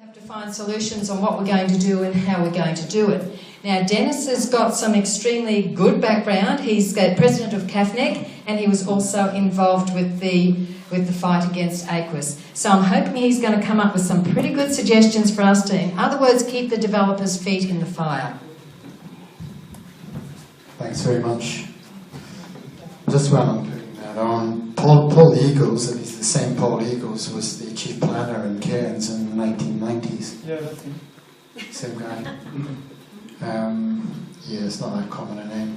Have to find solutions on what we're going to do and how we're going to do it. Now, Denis has got some extremely good background. He's the president of CAFNEC, and he was also involved with the fight against Aquis. So I'm hoping he's going to come up with some pretty good suggestions for us to, in other words, keep the developers' feet in the fire. Thanks very much. Just while I'm putting that on, Paul Eagles, and he's the same Paul Eagles, was the chief planner in Cairns in the 1990s. Yeah, that's him. Same guy. Yeah, it's not that common a name.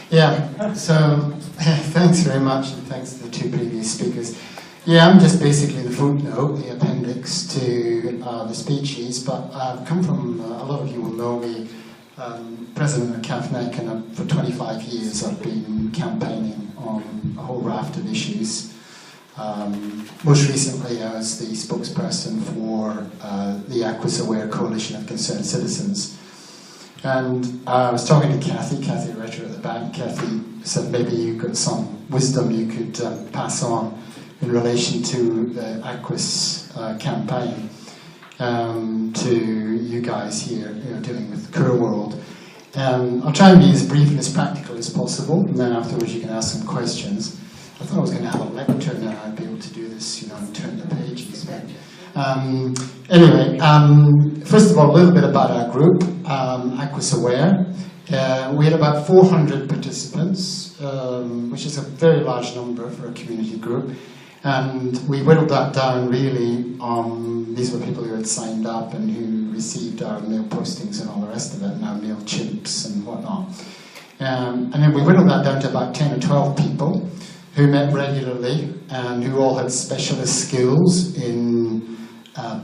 Yeah, so thanks very much, and thanks to the two previous speakers. Yeah, I'm just basically the footnote, the appendix to the speeches, but I've come from, a lot of you will know me, president of CAFNEC, and for 25 years I've been campaigning on a whole raft of issues. Most recently I was the spokesperson for the Aquis Aware Coalition of Concerned Citizens. And I was talking to Kathy Retcher at the back. Kathy said maybe you've got some wisdom you could pass on in relation to the Aquis campaign to you guys here, dealing with KUR-WORLD. I'll try and be as brief and as practical as possible, and then afterwards you can ask some questions. I thought I was going to have a lecture now, I'd be able to do this, and turn the pages. But, anyway, first of all, a little bit about our group, Aquis Aware. We had about 400 participants, which is a very large number for a community group. And we whittled that down really, these were people who had signed up and who received our mail postings and all the rest of it, and our mail chimps and whatnot. And then we whittled that down to about 10 or 12 people who met regularly and who all had specialist skills in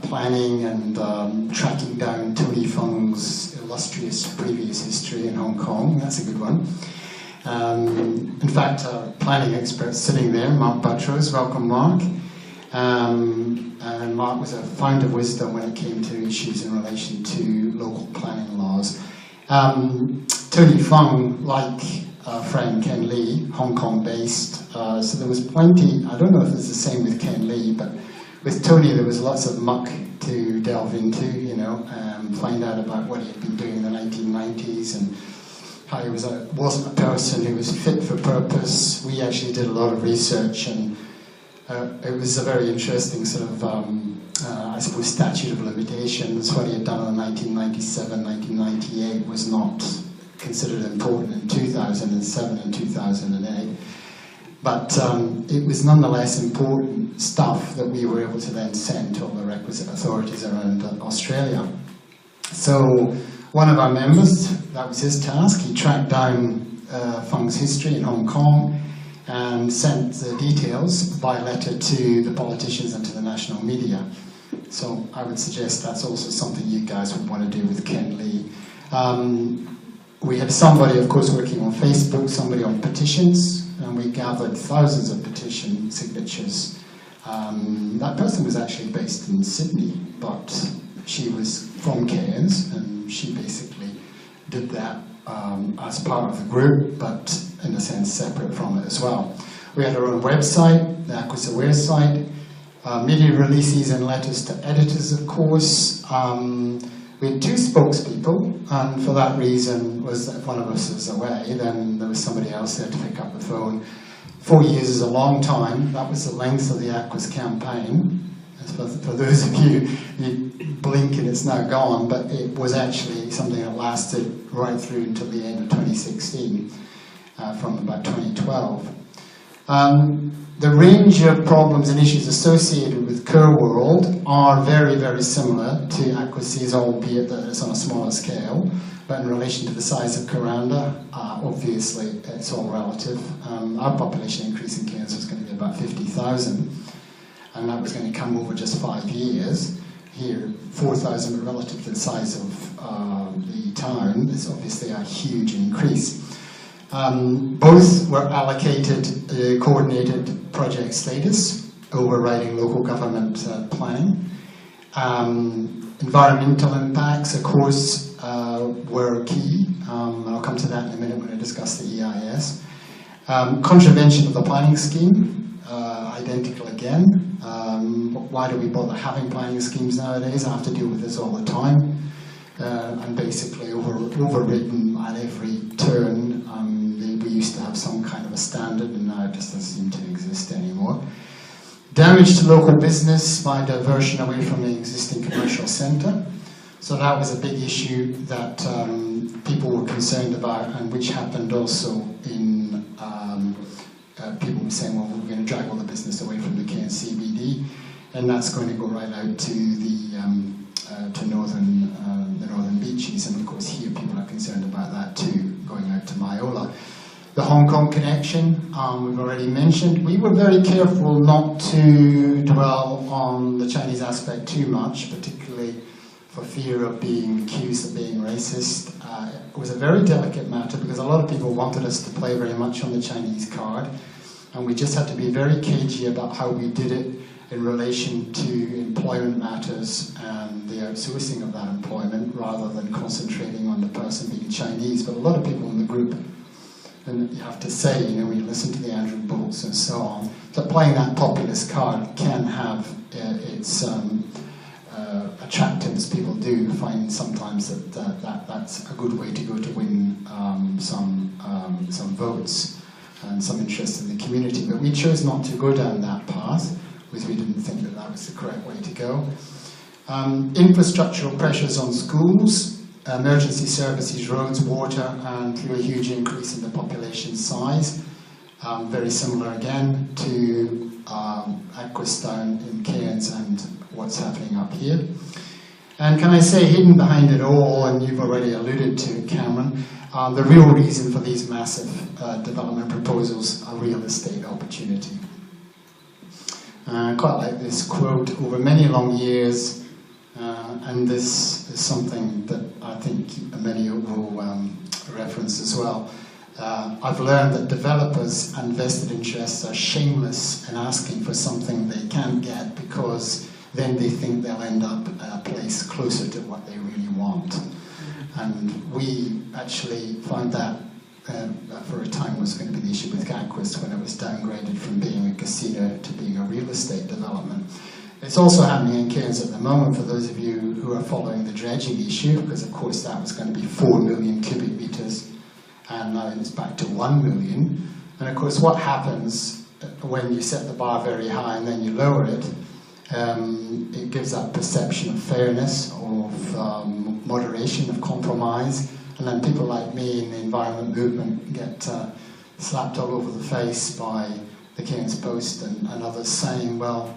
planning and tracking down Tony Fung's illustrious previous history in Hong Kong. That's a good one. In fact, our planning expert sitting there, Mark Buttrose, welcome Mark. And Mark was a fount of wisdom when it came to issues in relation to local planning laws. Tony Fung, like our friend Ken Lee, Hong Kong based, so there was plenty, I don't know if it's the same with Ken Lee, but with Tony there was lots of muck to delve into, find out about what he had been doing in the 1990s and how he wasn't a person who was fit for purpose. We actually did a lot of research, and it was a very interesting sort of, I suppose, statute of limitations. What he had done in 1997, 1998 was not considered important in 2007 and 2008. But it was nonetheless important stuff that we were able to then send to all the requisite authorities around Australia. So one of our members, that was his task, he tracked down Fung's history in Hong Kong and sent the details by letter to the politicians and to the national media. So I would suggest that's also something you guys would want to do with Ken Lee. We had somebody, of course, working on Facebook, somebody on petitions, and we gathered thousands of petition signatures. That person was actually based in Sydney, but she was from Cairns, and she basically did that as part of the group, but in a sense separate from it as well. We had our own website, the Aquis Aware site, media releases and letters to editors, of course. We had two spokespeople, and for that reason was that if one of us was away, then there was somebody else there to pick up the phone. 4 years is a long time. That was the length of the Aquis campaign. For those of you, you blink and it's now gone, but it was actually something that lasted right through until the end of 2016, from about 2012. The range of problems and issues associated with KUR-WORLD are very, very similar to Aquis', albeit that it's on a smaller scale. But in relation to the size of Kuranda, obviously it's all relative. Our population increase in Cairns was going to be about 50,000, and that was going to come over just 5 years. Here, 4,000 relative to the size of the town is obviously a huge increase. Both were allocated coordinated project status, overriding local government planning. Environmental impacts, of course, were key. I'll come to that in a minute when I discuss the EIS. Contravention of the planning scheme, identical again. Why do we bother having planning schemes nowadays? I have to deal with this all the time. And basically overridden at every turn. We used to have some kind of a standard, and now it just doesn't seem to exist anymore. Damage to local business by diversion away from the existing commercial centre. So that was a big issue that people were concerned about, and which happened also in people were saying, well, we're going to drag all the business away from the Cairns CBD, and that's going to go right out to the northern beaches, and of course here people are concerned about that too, going out to Myola. The Hong Kong connection, we've already mentioned. We were very careful not to dwell on the Chinese aspect too much, particularly for fear of being accused of being racist. It was a very delicate matter because a lot of people wanted us to play very much on the Chinese card, and we just had to be very cagey about how we did it in relation to employment matters and the outsourcing of that employment, rather than concentrating on the person being Chinese. But a lot of people in the group, and you have to say, you know, when you listen to the Andrew Bolts and so on, that playing that populist card can have its attractiveness. People do find sometimes that that's a good way to go to win some votes and some interest in the community. But we chose not to go down that path, because we didn't think that that was the correct way to go. Infrastructural pressures on schools, emergency services, roads, water, and through a huge increase in the population size. Very similar again to Aquis down in Cairns and what's happening up here. And can I say, hidden behind it all, and you've already alluded to Cameron, the real reason for these massive development proposals are real estate opportunity. I quite like this quote: over many long years, and this is something that I think many will reference as well. I've learned that developers and vested interests are shameless in asking for something they can't get, because then they think they'll end up at a place closer to what they really want. And we actually found that for a time was going to be the issue with Aquis when it was downgraded from being a casino to being a real estate development. It's also happening in Cairns at the moment, for those of you who are following the dredging issue, because of course that was going to be 4 million cubic metres, and now it's back to 1 million. And of course what happens when you set the bar very high and then you lower it, it gives that perception of fairness, of moderation, of compromise. And then people like me in the environment movement get slapped all over the face by the Cairns Post and others saying, well,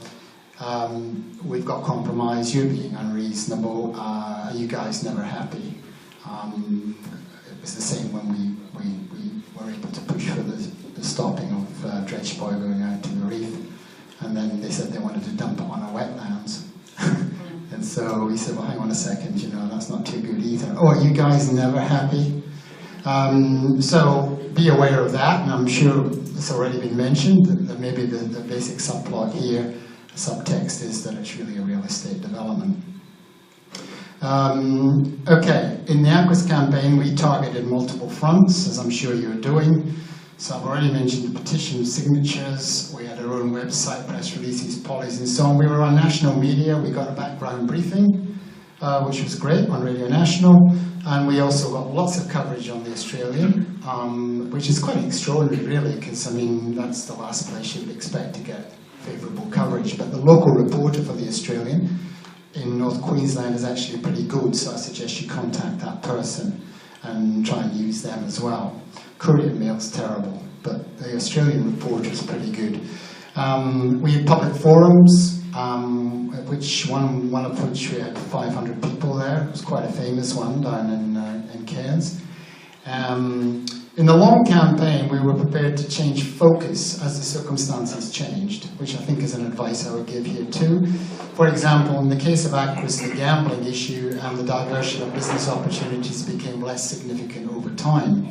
we've got compromise, you're being unreasonable, are you guys never happy? It was the same when we were able to push for the stopping of dredge buoy going out to the reef, and then they said they wanted to dump it on our wetlands. And so we said, well, hang on a second, you know, that's not too good either. Oh, are you guys never happy? So be aware of that, and I'm sure it's already been mentioned that maybe the basic subplot here, the subtext, is that it's really a real estate development. Okay, in the Aquis campaign we targeted multiple fronts, as I'm sure you're doing. So I've already mentioned the petition signatures, we had our own website, press releases, polys and so on. We were on national media, we got a background briefing, which was great, on Radio National, and we also got lots of coverage on the Australian, which is quite extraordinary really, because I mean that's the last place you'd expect to get favourable coverage. But the local reporter for the Australian in North Queensland is actually pretty good, so I suggest you contact that person and try and use them as well. Courier Mail's terrible, but the Australian reporter is pretty good. We had public forums, one of which we had 500 people there. It was quite a famous one down in Cairns. In the long campaign, we were prepared to change focus as the circumstances changed, which I think is an advice I would give here too. For example, in the case of Aquis, the gambling issue and the diversion of business opportunities became less significant over time.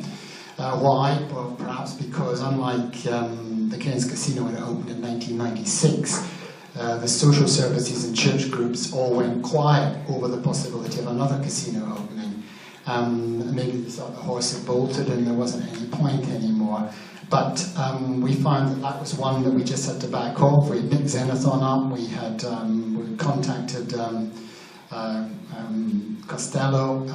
Why? Well, perhaps because unlike the Cairns Casino when it opened in 1996, the social services and church groups all went quiet over the possibility of another casino opening. Maybe they thought the horse had bolted and there wasn't any point anymore. But we found that that was one that we just had to back off. We had Nick Xenothon up, we had we contacted Costello,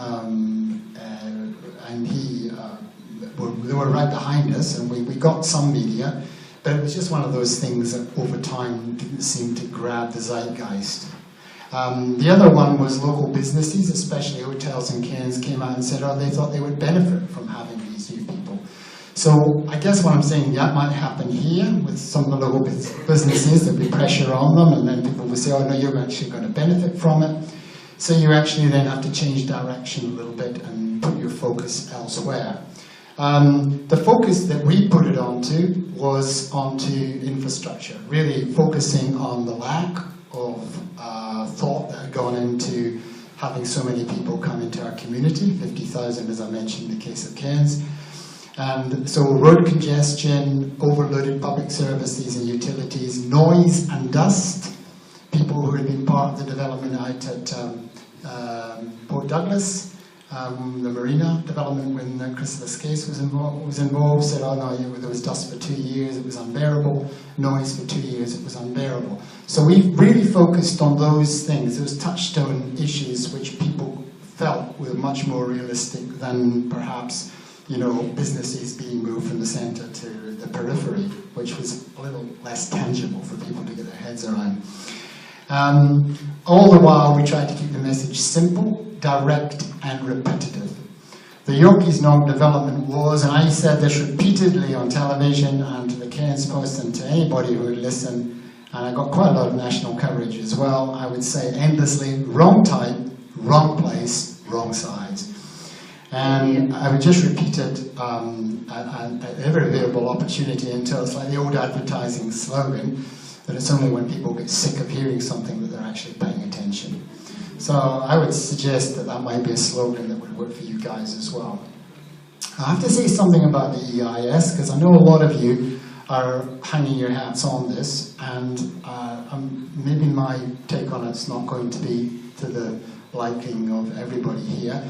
and they were right behind us, and we got some media, but it was just one of those things that over time didn't seem to grab the zeitgeist. The other one was local businesses, especially hotels in Cairns, came out and said, oh, they thought they would benefit from having these new people. So I guess what I'm saying, that might happen here with some of the local businesses. There'll be pressure on them, and then people will say, oh no, you're actually going to benefit from it. So you actually then have to change direction a little bit and put your focus elsewhere. The focus that we put it onto was onto infrastructure, really focusing on the lack of thought that had gone into having so many people come into our community, 50,000 as I mentioned in the case of Cairns. And so road congestion, overloaded public services and utilities, noise and dust. People who had been part of the development out at Port Douglas, the marina development when the Chrysalis case was involved, said, oh no, there was dust for 2 years, it was unbearable, noise for 2 years, it was unbearable. So we really focused on those things, those touchstone issues which people felt were much more realistic than perhaps, you know, businesses being moved from the centre to the periphery, which was a little less tangible for people to get their heads around. All the while we tried to keep the message simple, direct and repetitive. The Yorkies Nog development was, and I said this repeatedly on television and to the Cairns Post and to anybody who would listen, and I got quite a lot of national coverage as well, I would say endlessly, wrong time, wrong place, wrong size. And I would just repeat it at every available opportunity until it's like the old advertising slogan, that it's only when people get sick of hearing something that they're actually paying attention. So I would suggest that that might be a slogan that would work for you guys as well. I have to say something about the EIS, because I know a lot of you are hanging your hats on this, and maybe my take on it's not going to be to the liking of everybody here.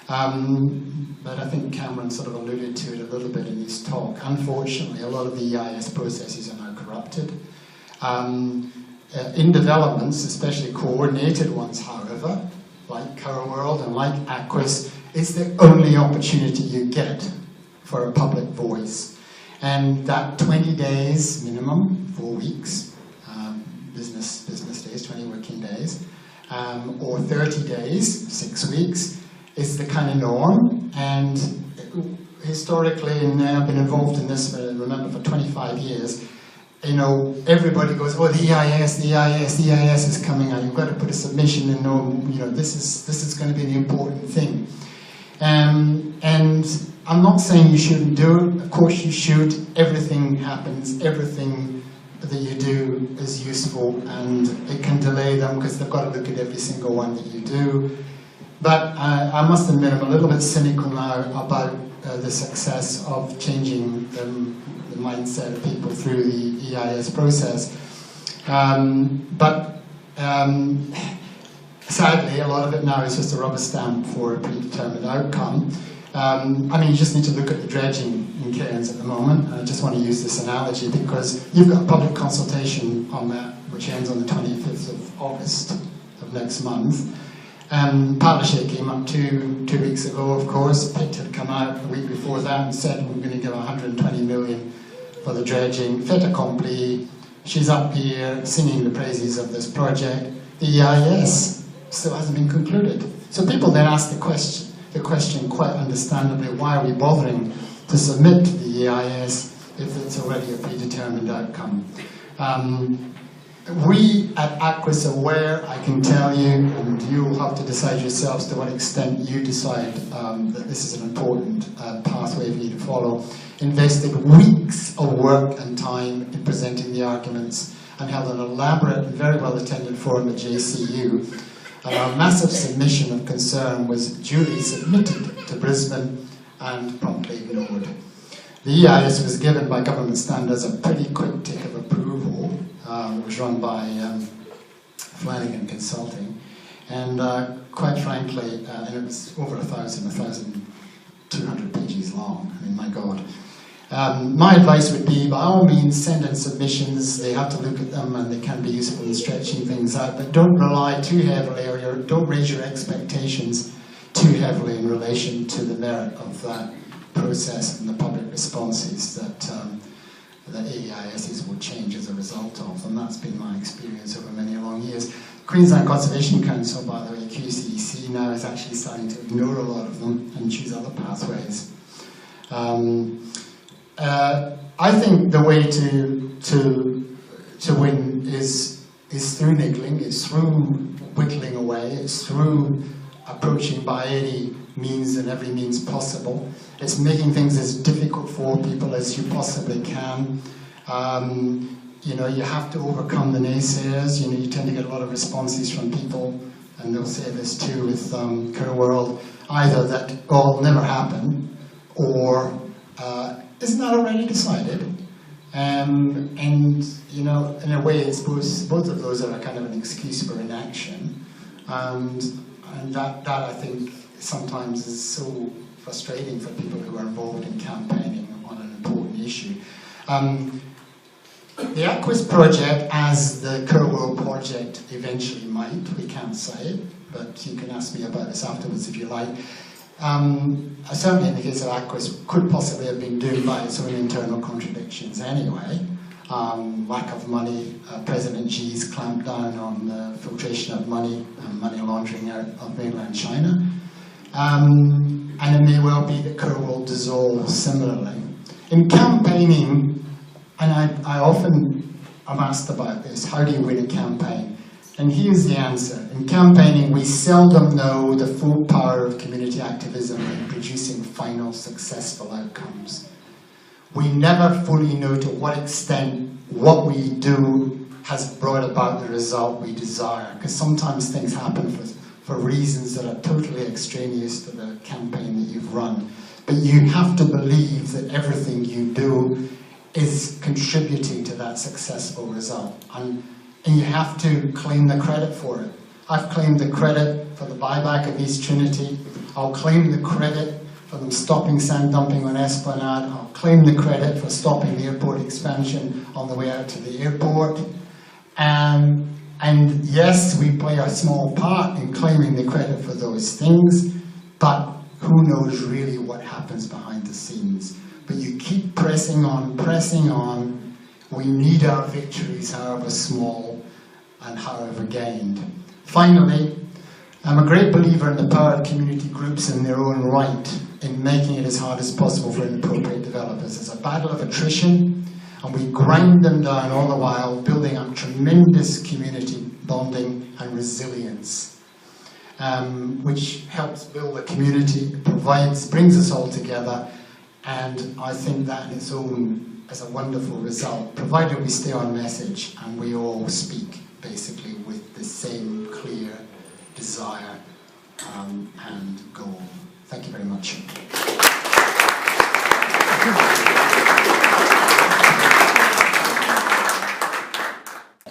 But I think Cameron sort of alluded to it a little bit in his talk. Unfortunately, a lot of the EIS processes are now corrupted. In developments, especially coordinated ones, however, like KUR-WORLD and like Aquis, it's the only opportunity you get for a public voice. And that 20 days minimum, 4 weeks, business days, 20 working days, or 30 days, 6 weeks, is the kind of norm. And historically, and I've been involved in this, remember, for 25 years, you know, everybody goes, oh, the EIS is coming out. You've got to put a submission in. You know, this is going to be the important thing. And I'm not saying you shouldn't do it. Of course you should. Everything happens. Everything that you do is useful, and it can delay them because they've got to look at every single one that you do. But I must admit, I'm a little bit cynical now about the success of changing the mindset of people through the EIS process. But sadly, a lot of it now is just a rubber stamp for a predetermined outcome. I mean, you just need to look at the dredging in Cairns at the moment. I just want to use this analogy because you've got a public consultation on that, which ends on the 25th of August of next month. Palaszczuk came up two weeks ago, of course. Pitt had come out a week before that and said we're going to give 120 million for the dredging. Fait accompli. She's up here singing the praises of this project. The EIS still hasn't been concluded. So people then ask the question quite understandably, why are we bothering to submit to the EIS if it's already a predetermined outcome? We at Aquis are aware, I can tell you, and you'll have to decide yourselves to what extent you decide that this is an important pathway for you to follow, invested weeks of work and time in presenting the arguments and held an elaborate and very well attended forum at JCU. And our massive submission of concern was duly submitted to Brisbane and promptly ignored. The EIS was given by government standards a pretty quick tick of approval. It was run by Flanagan Consulting, and quite frankly, and it was over 1,200 pages long. I mean, my God. My advice would be, by all means, send in submissions. They have to look at them and they can be useful in stretching things out, but don't rely too heavily, or don't raise your expectations too heavily in relation to the merit of that process and the public responses that the AEISs will change as a result of, and that's been my experience over many long years. Queensland Conservation Council, by the way, QCEC, now is actually starting to ignore a lot of them and choose other pathways. I think the way to win is through niggling, it's through whittling away, it's through approaching by any means and every means possible. It's making things as difficult for people as you possibly can. You know, you have to overcome the naysayers. You know, you tend to get a lot of responses from people, and they'll say this too with KUR-WORLD, either that, oh, it'll never happen, or isn't that already decided? And you know, in a way, it's both of those are a kind of an excuse for inaction, and that I think sometimes is so frustrating for people who are involved in campaigning on an important issue. The Aquis project, as the KUR-WORLD project eventually might, we can't say it, but you can ask me about this afterwards if you like. Certainly in the case of Aquis, could possibly have been doomed by its own internal contradictions anyway. Lack of money, President Xi's clamped down on the filtration of money and money laundering out of mainland China. And it may well be that KUR-WORLD dissolves similarly. In campaigning, and I often am asked about this, how do you win a campaign? And here's the answer. In campaigning, we seldom know the full power of community activism in producing final successful outcomes. We never fully know to what extent what we do has brought about the result we desire, because sometimes things happen for reasons that are totally extraneous to the campaign that you've run. But you have to believe that everything you do is contributing to that successful result. And you have to claim the credit for it. I've claimed the credit for the buyback of East Trinity. I'll claim the credit for them stopping sand dumping on Esplanade. I'll claim the credit for stopping the airport expansion on the way out to the airport. And yes, we play a small part in claiming the credit for those things, but who knows really what happens behind the scenes. But you keep pressing on, pressing on. We need our victories, however small and however gained. Finally, I'm a great believer in the power of community groups in their own right in making it as hard as possible for inappropriate developers. It's a battle of attrition, and we grind them down all the while, building up tremendous community bonding and resilience, which helps build a community, brings us all together, and I think that in its own is a wonderful result, provided we stay on message and we all speak basically with the same clear desire and goal. Thank you very much.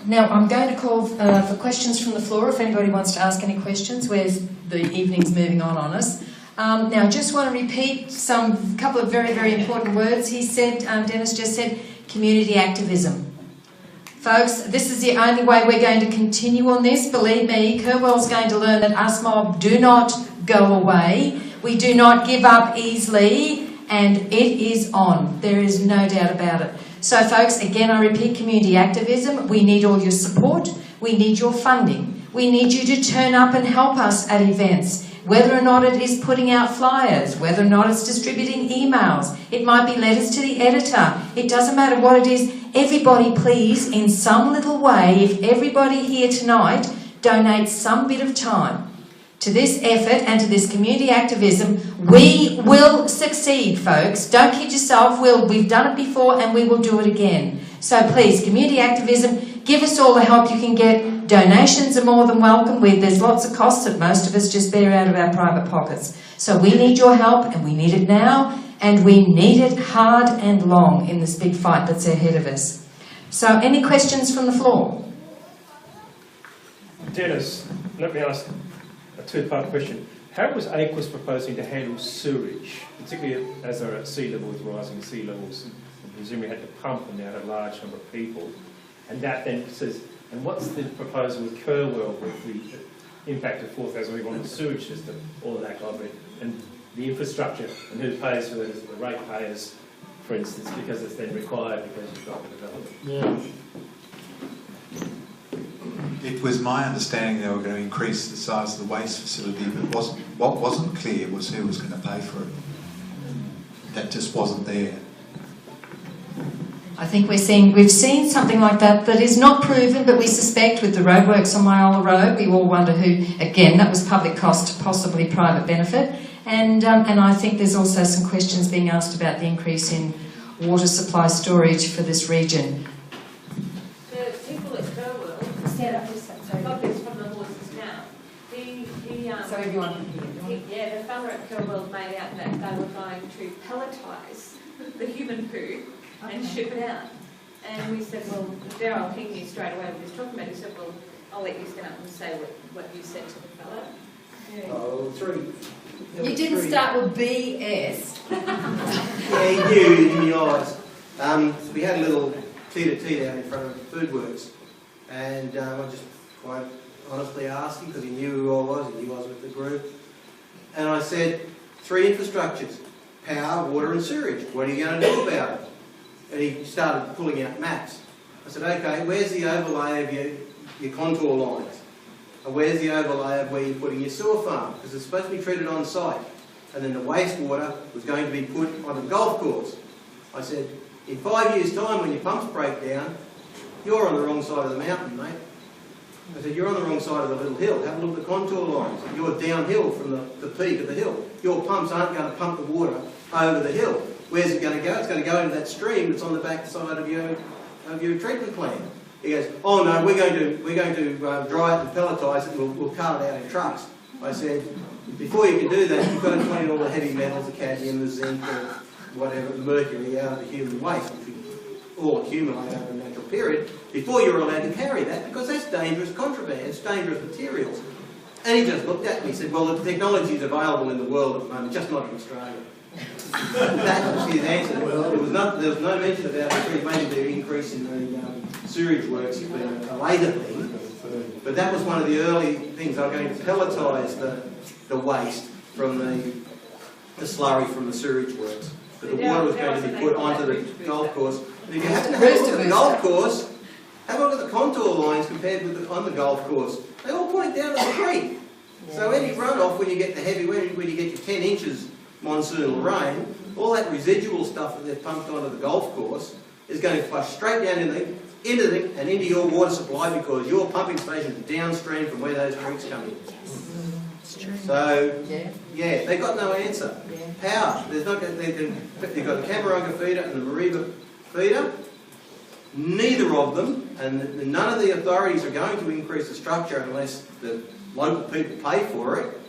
Now I'm going to call for questions from the floor if anybody wants to ask any questions. Where's the evening's moving on us. Now I just want to repeat a couple of very, very important words. He said, Denis just said, community activism. Folks, this is the only way we're going to continue on this. Believe me, KUR-WORLD's going to learn that us mob do not go away. We do not give up easily, and it is on. There is no doubt about it. So folks, again, I repeat, community activism. We need all your support. We need your funding. We need you to turn up and help us at events. Whether or not it is putting out flyers, whether or not it's distributing emails, it might be letters to the editor. It doesn't matter what it is. Everybody, please, in some little way, if everybody here tonight donates some bit of time to this effort and to this community activism, we will succeed, folks. Don't kid yourself. We've done it before and we will do it again. So please, community activism, give us all the help you can get. Donations are more than welcome. There's lots of costs that most of us just bear out of our private pockets. So we need your help, and we need it now, and we need it hard and long in this big fight that's ahead of us. So any questions from the floor? Denis, let me ask a two-part question. how was Aquis proposing to handle sewage, particularly as there are sea levels rising, sea levels, and presumably had to pump and now had a large number of people, and that then says, and what's the proposal with KUR-WORLD with the impact of 4,000 people on the sewage system, all of that kind of it, and the infrastructure, and who pays for that? Is it the ratepayers, for instance, because it's then required because you've got the development? Yeah. It was my understanding they were going to increase the size of the waste facility, but what wasn't clear was who was going to pay for it. That just wasn't there. I think we've seen something like that is not proven, but we suspect with the roadworks on Myola Road, we all wonder who, again, that was public cost, possibly private benefit. And I think there's also some questions being asked about the increase in water supply storage for this region. The people at KUR-WORLD, Stand up, copies from the horse's mouth. So everyone can hear. Yeah, the fella at KUR-WORLD made out that they were going to pelletise the human poo and ship it out. And we said, well, Daryl King knew straight away what he was talking about. He said, well, I'll let you stand up and say what you said to the fellow. Yeah. Oh, three. You didn't start with BS. Yeah, he knew in the eyes. So we had a little tete-a-tete out in front of Foodworks, and I just quite honestly asked him, because he knew who I was, he knew I was with the group, and I said, 3 infrastructures, power, water and sewage, what are you going to do about it? And he started pulling out maps. I said, okay, where's the overlay of your contour lines? And where's the overlay of where you're putting your sewer farm? Because it's supposed to be treated on site. And then the wastewater was going to be put on the golf course. I said, in 5 years' time, when your pumps break down, you're on the wrong side of the mountain, mate. I said, you're on the wrong side of the little hill. Have a look at the contour lines. You're downhill from the peak of the hill. Your pumps aren't going to pump the water over the hill. Where's it going to go? It's going to go into that stream that's on the back side of your treatment plant. He goes, oh no, we're going to dry it and pelletise it and we'll cart it out in trucks. I said, before you can do that, you've got to clean all the heavy metals, the cadmium, the zinc, the whatever, the mercury out of the human waste, which we all accumulate over a natural period, before you're allowed to carry that, because that's dangerous contraband, it's dangerous materials. And he just looked at me and said, well, the technology is available in the world at the moment, just not in Australia. That was his answer. There was no mention about maybe the increase in the sewage works has been a later thing, but that was one of the early things. They were going to pelletise the waste from the slurry from the sewage works. But the water was going to be put onto the golf course. And if you happen to have a look at the golf course, have a look at the contour lines compared with on the golf course. They all point down to the creek. So any runoff when you get the heavy, when you get your 10 inches monsoonal rain, all that residual stuff that they've pumped onto the golf course is going to flush straight down into your water supply, because your pumping station is downstream from where those creeks come in. So, yeah, they got no answer. Power. They've got the Camarunga feeder and the Mariba feeder. Neither of them, and none of the authorities are going to increase the structure unless the local people pay for it.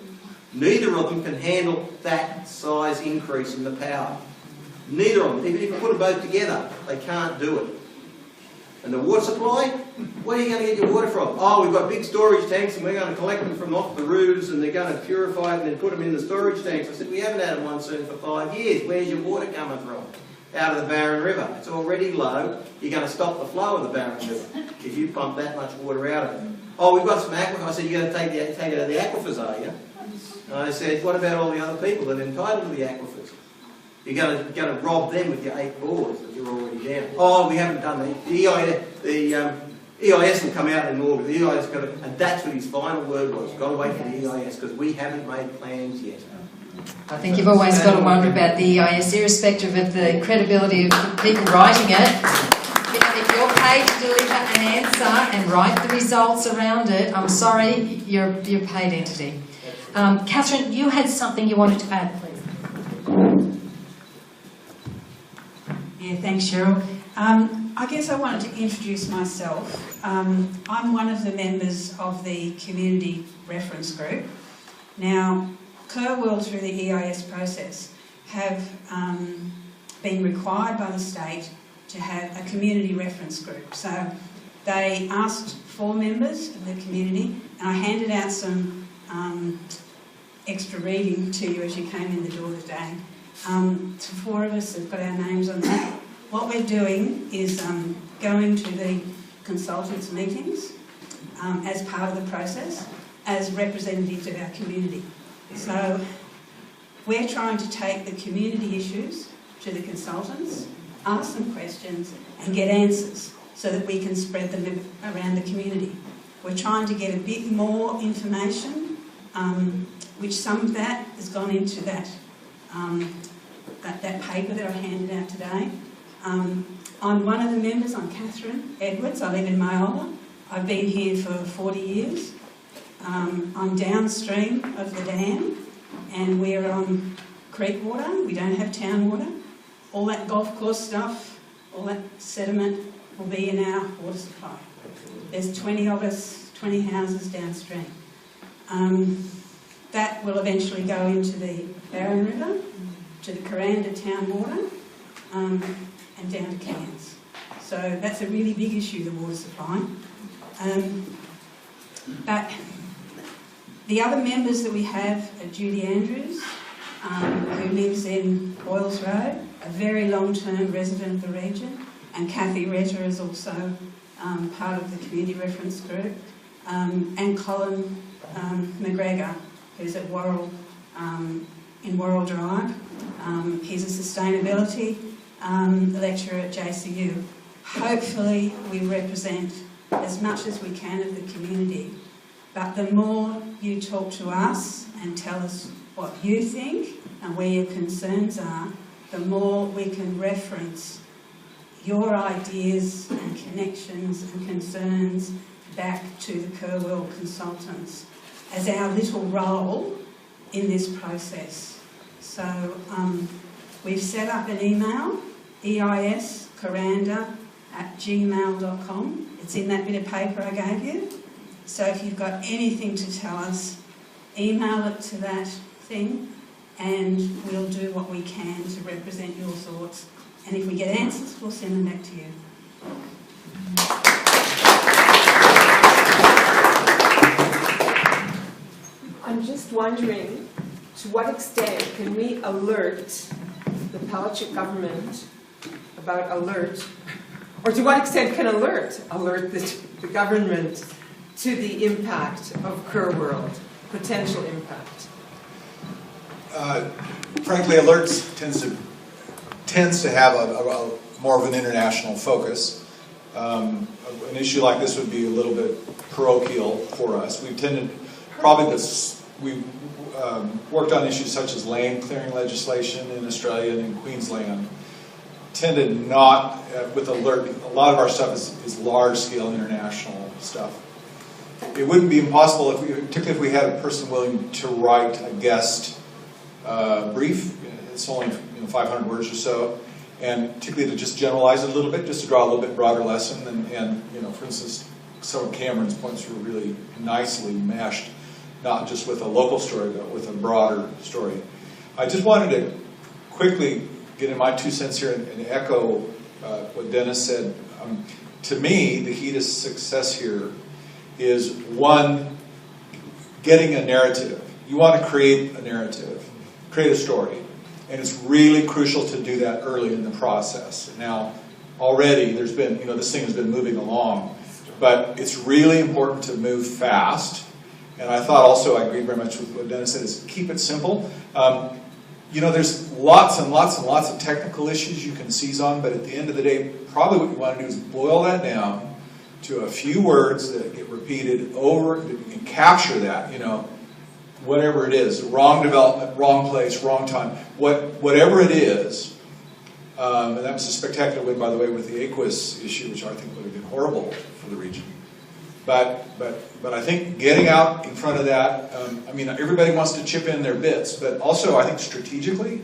Neither of them can handle that size increase in the power. Neither of them. Even if you put them both together, they can't do it. And the water supply, where are you going to get your water from? Oh, we've got big storage tanks and we're going to collect them from off the roofs and they're going to purify it and then put them in the storage tanks. I said, we haven't had a monsoon for 5 years. Where's your water coming from? Out of the Barron River. It's already low. You're going to stop the flow of the Barron River if you pump that much water out of it. Oh, we've got some aquifers. I said, you're going to take it out of the aquifers, are you? And I said, what about all the other people that are entitled to the aquifers? You're going to rob them with your 8 boards that you're already down. Oh, we haven't done that. The EIS will come out in August. The EIS got to, and that's what his final word was. Got to wait for the EIS because we haven't made plans yet. I think you've always got to wonder about the EIS, irrespective of the credibility of the people writing it. If you're paid to deliver an answer and write the results around it, I'm sorry, you're a paid entity. Catherine, you had something you wanted to add, please. Yeah, thanks, Cheryl. I guess I wanted to introduce myself. I'm one of the members of the Community Reference Group. Now, KUR-WORLD through the EIS process have been required by the state to have a community reference group. So they asked 4 members of the community, and I handed out some extra reading to you as you came in the door today. So 4 of us have got our names on that. What we're doing is going to the consultants' meetings as part of the process, as representatives of our community. So we're trying to take the community issues to the consultants, ask them questions and get answers so that we can spread them around the community. We're trying to get a bit more information, which some of that has gone into that paper that I handed out today. I'm one of the members, I'm Catherine Edwards, I live in Myola. I've been here for 40 years. I'm downstream of the dam and we're on creek water, we don't have town water. All that golf course stuff, all that sediment will be in our water supply. There's 20 of us, 20 houses downstream. That will eventually go into the Barron River, to the Kuranda town water, and down to Cairns. So that's a really big issue, the water supply. But the other members that we have are Judy Andrews, who lives in Boyles Road, a very long-term resident of the region, and Kathy Retter is also part of the community reference group, and Colin McGregor, who's at Worrell, in Worrell Drive. He's a sustainability lecturer at JCU. Hopefully we represent as much as we can of the community, but the more you talk to us and tell us what you think and where your concerns are, the more we can reference your ideas and connections and concerns back to the KUR-WORLD consultants as our little role in this process. So we've set up an email, eiskuranda@gmail.com. It's in that bit of paper I gave you. So if you've got anything to tell us, email it to that thing and we'll do what we can to represent your thoughts. And if we get answers, we'll send them back to you. I'm just wondering, to what extent can we alert the Palachuk government about alert, or to what extent can alert the government to the impact of KUR-WORLD, potential impact? Frankly, alerts tends to have a more of an international focus. An issue like this would be a little bit parochial for us. We've tended, we've worked on issues such as land clearing legislation in Australia and in Queensland. Tended not, with alert, a lot of our stuff is large-scale international stuff. It wouldn't be impossible, particularly if we had a person willing to write a guest brief. It's only 500 words or so, and particularly to just generalize it a little bit, just to draw a little bit broader lesson. And for instance, some of Cameron's points were really nicely meshed, not just with a local story, but with a broader story. I just wanted to quickly get in my 2 cents here and echo what Dennis said. To me, the key to success here is, one, getting a narrative. You want to create a narrative, create a story. And it's really crucial to do that early in the process. Now, already there's been, this thing has been moving along, but it's really important to move fast. And I thought also, I agree very much with what Dennis said, is keep it simple. There's lots and lots and lots of technical issues you can seize on, but at the end of the day, probably what you want to do is boil that down to a few words that get repeated over, that you can capture that, whatever it is, wrong development, wrong place, wrong time, whatever it is. And that was a spectacular win, by the way, with the Aquis issue, which I think would have been horrible for the region. But I think getting out in front of that, everybody wants to chip in their bits, but also I think strategically,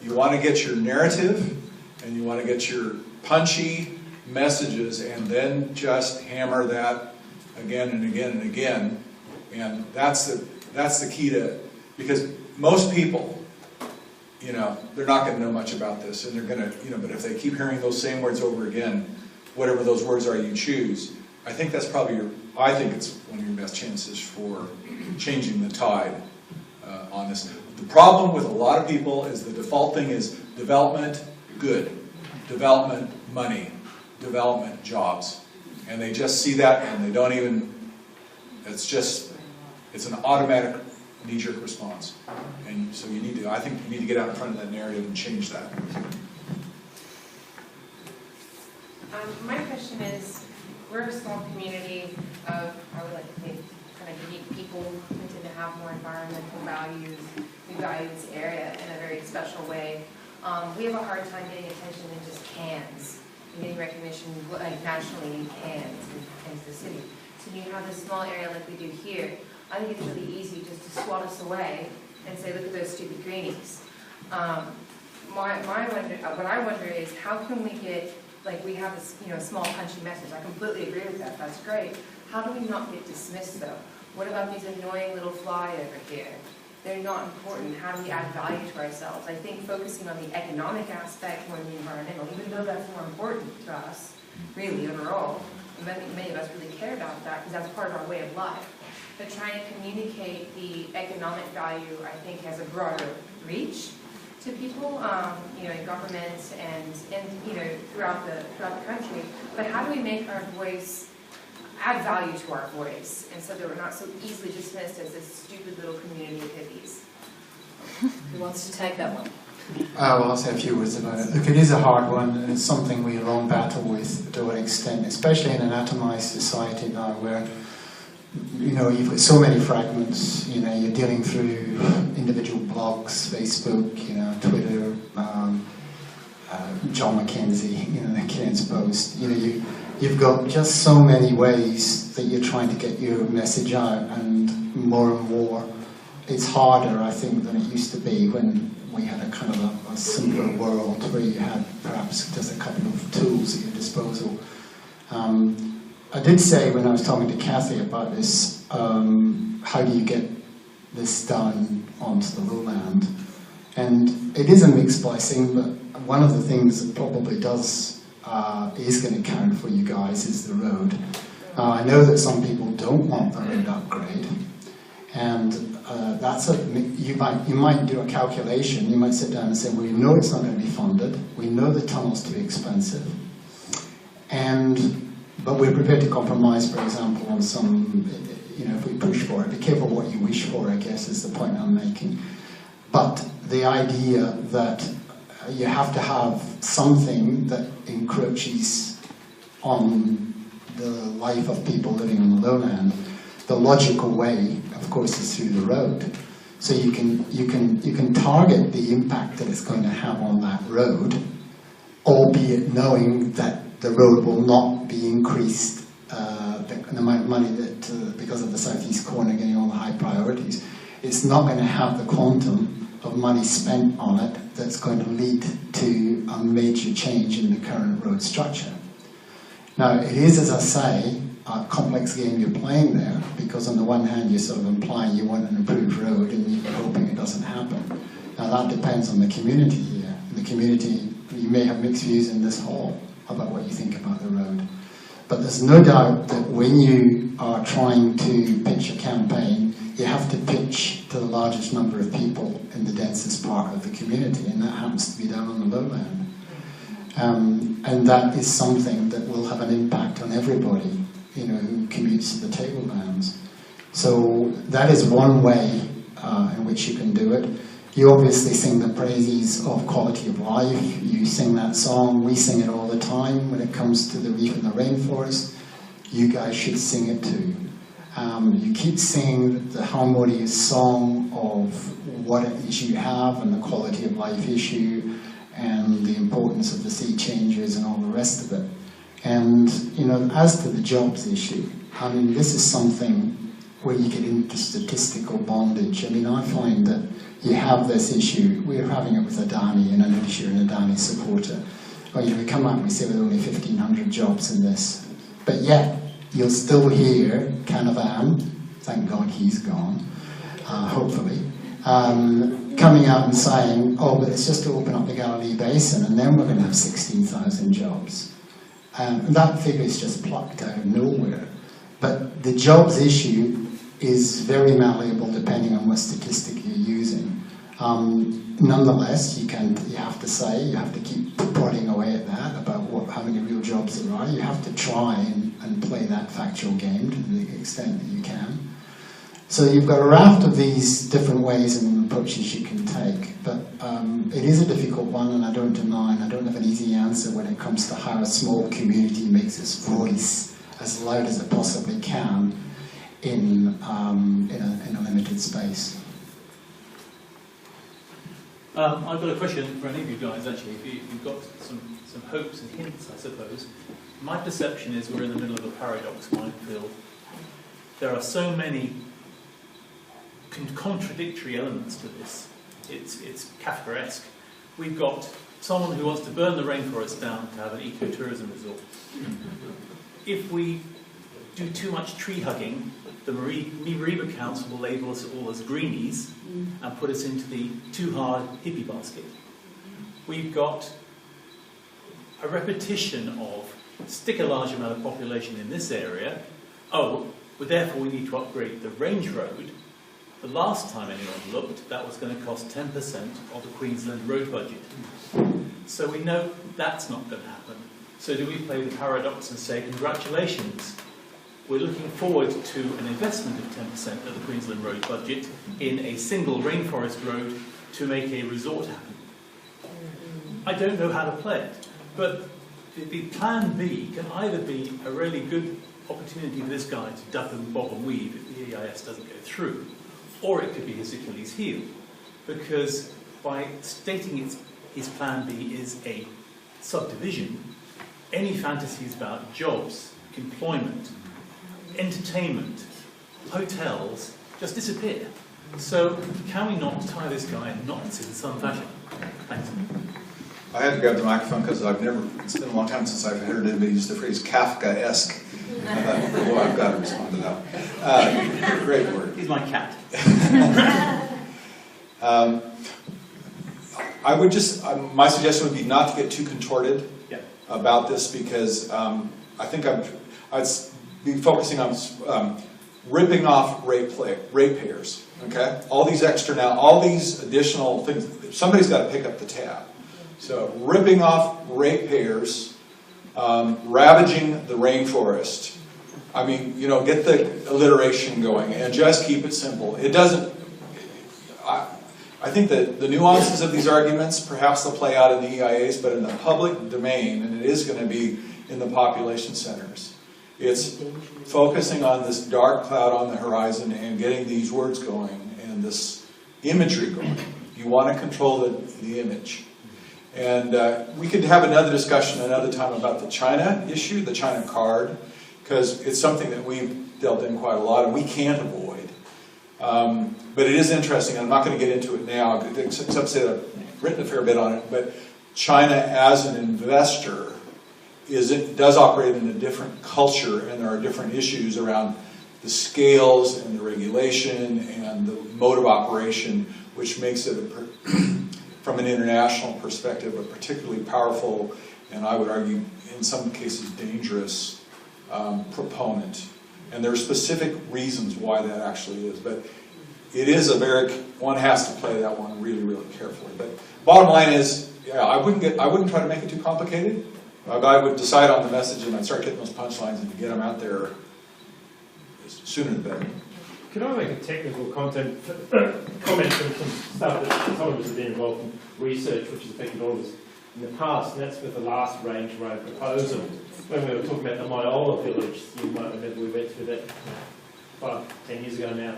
you want to get your narrative and you want to get your punchy messages and then just hammer that again and again and again. And that's the key to, because most people, they're not going to know much about this, and they're going to, but if they keep hearing those same words over again, whatever those words are you choose, I think that's probably I think it's one of your best chances for changing the tide on this. The problem with a lot of people is the default thing is development, good. Development, money. Development, jobs. And they just see that and they don't even, it's an automatic knee-jerk response. And so I think you need to get out in front of that narrative and change that. My question is, we're a small community of, I would like to think, kind of unique people who tend to have more environmental values. We value this area in a very special way. We have a hard time getting attention in just Cairns, and getting recognition like nationally in Cairns, the city. So when you have this small area like we do here, I think it's really easy just to swat us away and say, look at those stupid greenies. What I wonder is, how can we get, like we have this, small punchy message. I completely agree with that. That's great. How do we not get dismissed though? What about these annoying little fly over here? They're not important. How do we add value to ourselves? I think focusing on the economic aspect more than the environmental, even though that's more important to us, really overall. Many of us really care about that because that's part of our way of life. But trying to communicate the economic value, I think, has a broader reach to people, in governments and throughout the country. But how do we make our voice add value to our voice, and so that we're not so easily dismissed as this stupid little community of hippies? Who wants to take that one? Well, I'll say a few words about it. Look, it is a hard one, and it's something we long battle with to an extent, especially in an atomized society now where you've got so many fragments. You're dealing through individual blogs, Facebook, Twitter, John McKenzie, the Cairns Post. You've got just so many ways that you're trying to get your message out, and more, it's harder, I think, than it used to be when we had a kind of a simpler world where you had perhaps just a couple of tools at your disposal. I did say when I was talking to Kathy about this, how do you get this done onto the lowland? And it is a mixed blessing, but one of the things that probably is going to count for you guys is the road. I know that some people don't want the road upgrade, and you might do a calculation. You might sit down and say, well, we know it's not going to be funded. We know the tunnel's too expensive, but we're prepared to compromise, for example, on some, if we push for it. Be careful what you wish for, I guess, is the point I'm making. But the idea that you have to have something that encroaches on the life of people living on the lowland, the logical way, of course, is through the road. So you can target the impact that it's going to have on that road, albeit knowing that the road will not be increased, the amount of money that, because of the southeast corner getting all the high priorities, it's not going to have the quantum of money spent on it that's going to lead to a major change in the current road structure. Now, it is, as I say, a complex game you're playing there, because on the one hand you're sort of implying you want an improved road and you're hoping it doesn't happen. Now that depends on the community here. In the community, you may have mixed views in this hall about what you think about the road. But there's no doubt that when you are trying to pitch a campaign, you have to pitch to the largest number of people in the densest part of the community, and that happens to be down on the lowland. And that is something that will have an impact on everybody, who commutes to the tablelands. So that is one way in which you can do it. You obviously sing the praises of quality of life. You sing that song. We sing it all the time when it comes to the reef and the rainforest. You guys should sing it too. You keep singing the harmonious song of what it is you have and the quality of life issue and the importance of the sea changes and all the rest of it. And, as to the jobs issue, this is something where you get into statistical bondage. I find that you have this issue. We're having it with Adani, and I notice you're an Adani supporter. We come out and we say there's only 1,500 jobs in this. But yet, you'll still hear Canavan, thank God he's gone, hopefully, coming out and saying, oh, but it's just to open up the Galilee Basin, and then we're going to have 16,000 jobs. And that figure is just plucked out of nowhere. But the jobs issue is very malleable depending on what statistic you using. Nonetheless, you have to say, you have to keep prodding away at that about how many real jobs there are. You have to try and play that factual game to the extent that you can. So you've got a raft of these different ways and approaches you can take, but it is a difficult one, and I don't deny, and I don't have an easy answer when it comes to how a small community makes its voice as loud as it possibly can in a limited space. I've got a question for any of you guys, actually. If you've got some hopes and hints, I suppose. My perception is we're in the middle of a paradox minefield. There are so many contradictory elements to this. It's Kafkaesque. We've got someone who wants to burn the rainforest down to have an ecotourism resort. If we do too much tree hugging, the Mariba Council will label us all as greenies and put us into the too hard hippie basket. We've got a repetition of stick a large amount of population in this area. Oh, but therefore we need to upgrade the Range Road. The last time anyone looked, that was going to cost 10% of the Queensland road budget. So we know that's not going to happen. So do we play the paradox and say, congratulations, we're looking forward to an investment of 10% of the Queensland road budget in a single rainforest road to make a resort happen? I don't know how to play it, but the plan B can either be a really good opportunity for this guy to duck and bob and weave if the EIS doesn't go through, or it could be his Achilles heel, because by stating his plan B is a subdivision, any fantasies about jobs, employment, entertainment, hotels just disappear. So can we not tie this guy in knots in some fashion? Thanks. I had to grab the microphone because it's been a long time since I've heard anybody use the phrase Kafkaesque. I thought, boy, I've got to respond to that. Great word. He's my cat. I would just, my suggestion would be not to get too contorted about this, because I think I'd be focusing on ripping off ratepayers. Okay, all these additional things. Somebody's got to pick up the tab. So ripping off ratepayers, ravaging the rainforest. I mean, get the alliteration going and just keep it simple. It doesn't. I think that the nuances of these arguments, perhaps they'll play out in the EIAs, but in the public domain, and it is going to be in the population centers. It's focusing on this dark cloud on the horizon and getting these words going and this imagery going. You want to control the image. And we could have another discussion another time about the China issue, the China card, because it's something that we've dealt in quite a lot and we can't avoid. But it is interesting, I'm not going to get into it now, except to say that I've written a fair bit on it, but China as an investor does operate in a different culture, and there are different issues around the scales and the regulation and the mode of operation, which makes it, from an international perspective, a particularly powerful, and I would argue in some cases dangerous proponent. And there are specific reasons why that actually is, but it is one has to play that one really, really carefully. But bottom line is, I wouldn't try to make it too complicated. I would decide on the message and I'd start getting those punchlines and get them out there sooner the better. Could I make a technical comment from some stuff that some of us have been involved in research, which has affected all of us in the past, and that's with the last Range Road proposal. When we were talking about the Myola village, you might remember we went through that 10 years ago now,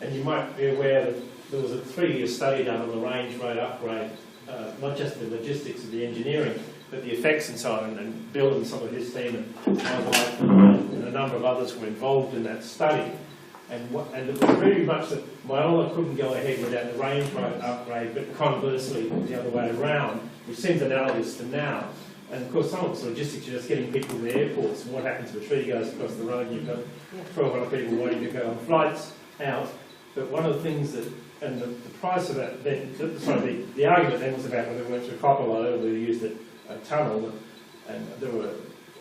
and you might be aware that there was a 3-year study done on the Range Road upgrade, not just the logistics of the engineering, but the effects and so on, and Bill and some of his team and my wife and a number of others were involved in that study. And it was very much that Myola couldn't go ahead without the Range Road upgrade, but conversely the other way around, which seems analogous to now. And of course some of it's logistics, you're just getting people to the airports, and what happens if a tree goes across the road and you've got 1,200 people waiting to go on flights out. But one of the things that, and the price of that, the argument then was about whether we went through Coppola or we used a tunnel, and there were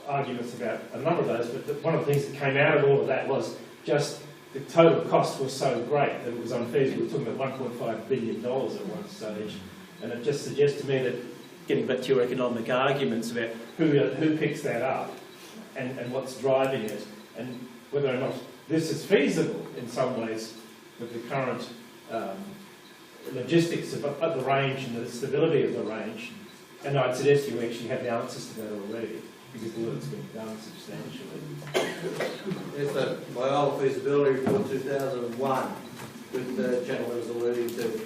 arguments about a number of those, but one of the things that came out of all of that was just the total cost was so great that it was unfeasible. We're talking about $1.5 billion at one stage. And it just suggests to me that, getting back to your economic arguments about who picks that up and what's driving it, and whether or not this is feasible in some ways with the current logistics of the range and the stability of the range. And I'd suggest you actually have the answers to that already, because the work's been done substantially. There's the Biola feasibility report 2001, with the gentleman was alluding to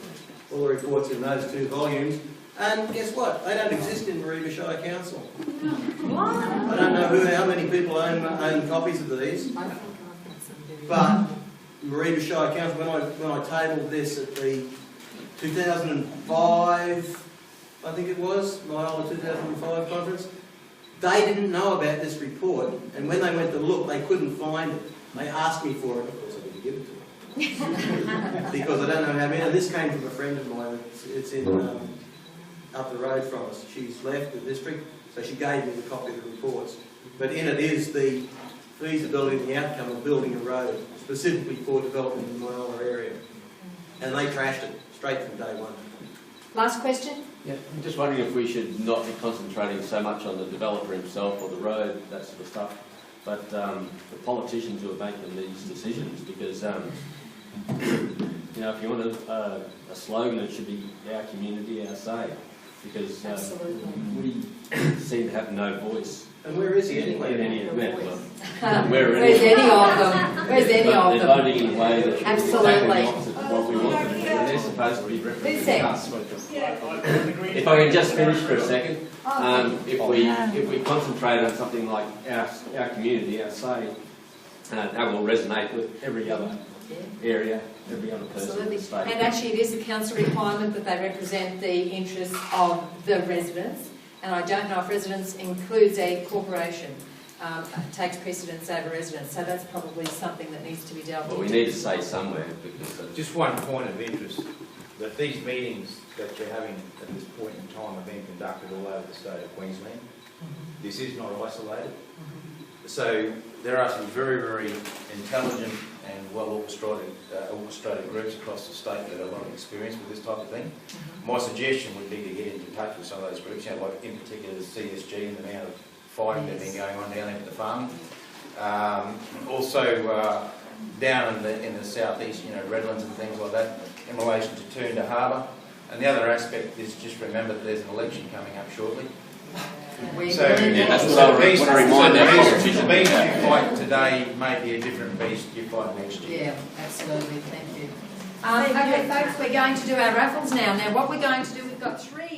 all the reports in those 2 volumes. And guess what? They don't exist in Mareeba Shire Council. I don't know how many people own copies of these, but Mareeba Shire Council, when I tabled this at the 2005, I think it was, Biola 2005 conference, they didn't know about this report, and when they went to look, they couldn't find it. They asked me for it, of course I didn't give it to them. Because I don't know how many, and this came from a friend of mine, it's in up the road from us. She's left the district, so she gave me the copy of the reports. But in it is the feasibility and the outcome of building a road, specifically for development in the Biola area. And they trashed it straight from day one. Last question? Yeah, I'm just wondering if we should not be concentrating so much on the developer himself or the road, that sort of stuff, but the politicians who are making these decisions, because you know, if you want a slogan, it should be our community, our say, because we seem to have no voice. And where is he anyway? In any event. Where's any of them? Where's any of them? They're voting in a way that absolutely what we want them to do. They're supposed to be representing us. If I can just finish for a second, if we concentrate on something like our community, our say, that will resonate with every other area, every other person in the state. And actually it is a council requirement that they represent the interests of the residents, and I don't know if residents includes a corporation, takes precedence over residents, so that's probably something that needs to be dealt with. Well, we need to say somewhere, because just one point of interest, that these meetings that you're having at this point in time are being conducted all over the state of Queensland. This is not isolated. So there are some very, very intelligent and well orchestrated groups across the state that have a lot of experience with this type of thing. My suggestion would be to get into touch with some of those groups, you know, like in particular the CSG and the amount of fighting that's been going on down there at the farm. Also down in the southeast, you know, Redlands and things like that, in relation to Toondah Harbour. And the other aspect is just remember that there's an election coming up shortly. So the beast you fight today may be a different beast you fight next year. Yeah, absolutely. Thank you. Okay, folks, we're going to do our raffles now. Now, what we're going to do, we've got 3